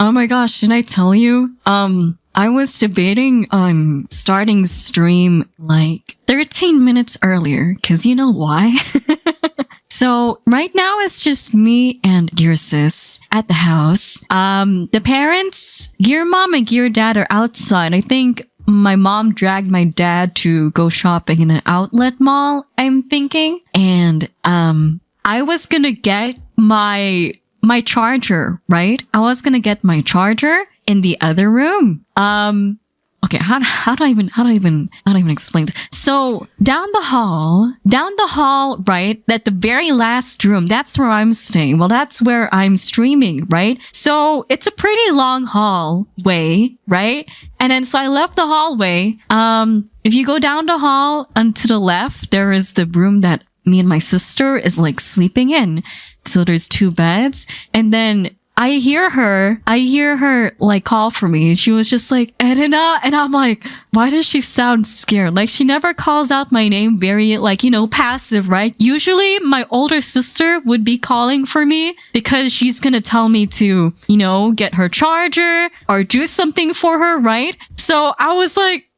Oh my gosh, should I tell you? I was debating on starting stream like 13 minutes earlier, cause you know why? So right now it's just me and Gear Sis at the house. The parents, Gear Mom and Gear Dad are outside. I think my mom dragged my dad to go shopping in an outlet mall, I'm thinking. And, I was gonna get my charger, right? I was gonna get my charger in the other room. Okay, how do I even explain this? So down the hall, right? At the very last room, that's where I'm staying. Well, that's where I'm streaming, right? So it's a pretty long hallway, right? And then so I left the hallway. If you go down the hall and to the left, there is the room that me and my sister is like sleeping in. So there's 2 beds. And then I hear her like call for me. She was just like, Erina. And I'm like, why does she sound scared? Like she never calls out my name very like, passive, right? Usually my older sister would be calling for me because she's gonna tell me to, get her charger or do something for her, right? So I was like,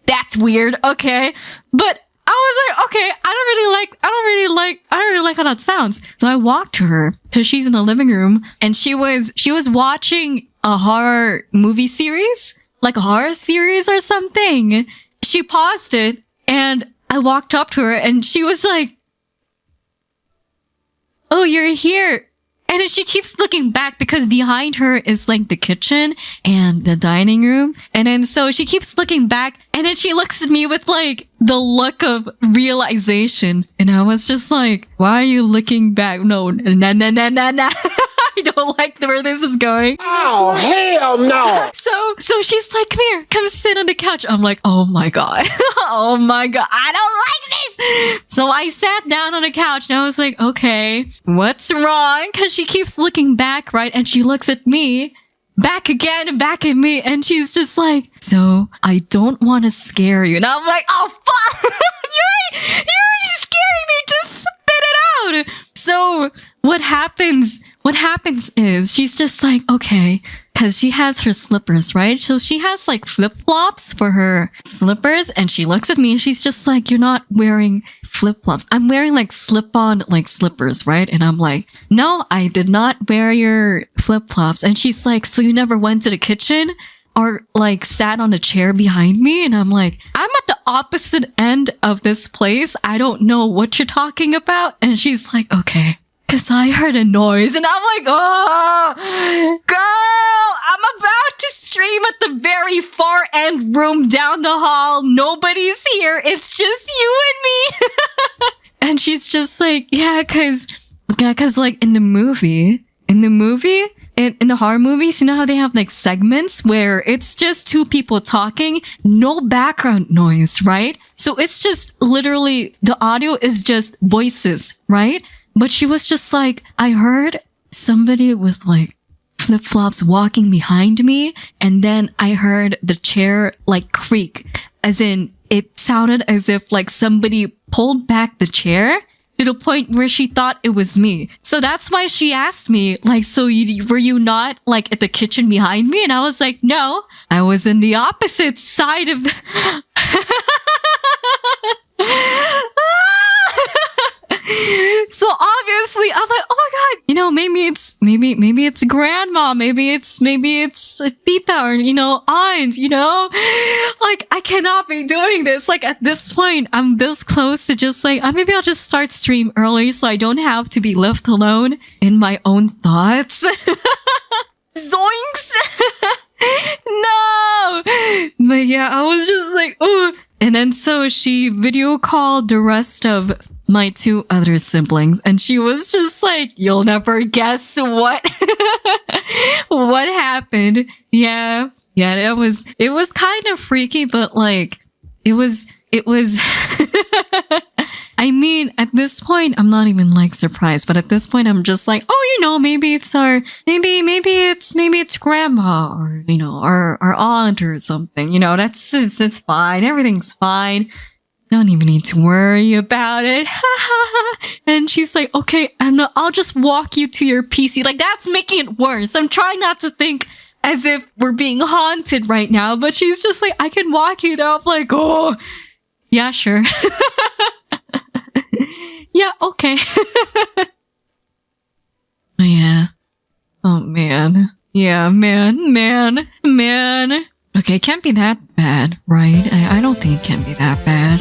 that's weird. Okay. But I was like, okay, I don't really like how that sounds. So I walked to her because she's in the living room and she was watching a horror movie series, like a horror series or something. She paused it and I walked up to her and she was like, oh, you're here. And then she keeps looking back because behind her is like the kitchen and the dining room. And then so she keeps looking back and then she looks at me with like the look of realization. And I was just like, why are you looking back? No, nah. I don't like where this is going. Oh, hell no. So she's like, come here, come sit on the couch. I'm like, oh my God. Oh my God. I don't like this. So I sat down on the couch and I was like, okay, what's wrong? Cause she keeps looking back, right? And she looks at me, back again and back at me. And she's just like, so I don't want to scare you. And I'm like, oh fuck. You're already scaring me. Just spit it out. So what happens is she's just like, okay, cause she has her slippers, right? So she has like flip-flops for her slippers and she looks at me and she's just like, you're not wearing flip-flops. I'm wearing like slip-on like slippers, right? And I'm like, no, I did not wear your flip-flops. And she's like, so you never went to the kitchen or like sat on a chair behind me? And I'm like, I'm at the opposite end of this place. I don't know what you're talking about. And she's like, okay. Cause I heard a noise and I'm like, oh, girl, I'm about to stream at the very far end room down the hall. Nobody's here. It's just you and me. And she's just like, yeah, cause like in the horror movies, you know how they have like segments where it's just 2 people talking, no background noise, right? So it's just literally the audio is just voices, right? But she was just like, I heard somebody with like flip-flops walking behind me. And then I heard the chair like creak, as in it sounded as if like somebody pulled back the chair to the point where she thought it was me. So that's why she asked me, like, so were you not like at the kitchen behind me? And I was like, no, I was in the opposite side of the So obviously I'm like, oh my God, maybe it's grandma, maybe it's a tita or, aunt, like I cannot be doing this. Like at this point, I'm this close to just like, maybe I'll just start stream early so I don't have to be left alone in my own thoughts. Zoinks! No! But yeah, I was just like, ooh. And then so she video called the rest of my 2 other siblings and she was just like, you'll never guess what what happened. Yeah, it was kind of freaky, but like it was I mean, at this point I'm not even like surprised, but at this point I'm just like, oh, maybe it's grandma or our aunt or something, it's fine, everything's fine. don't even need to worry about it. And she's like, okay, and I'll just walk you to your PC. Like, that's making it worse. I'm trying not to think as if we're being haunted right now, but she's just like, I can walk you there. I'm like, oh, yeah, sure. Yeah, okay. Yeah. Oh, man. Yeah, man. Okay, it can't be that bad, right? I don't think it can be that bad.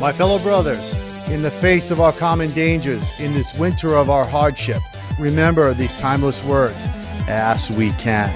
My fellow brothers, in the face of our common dangers, in this winter of our hardship, remember these timeless words, as we can.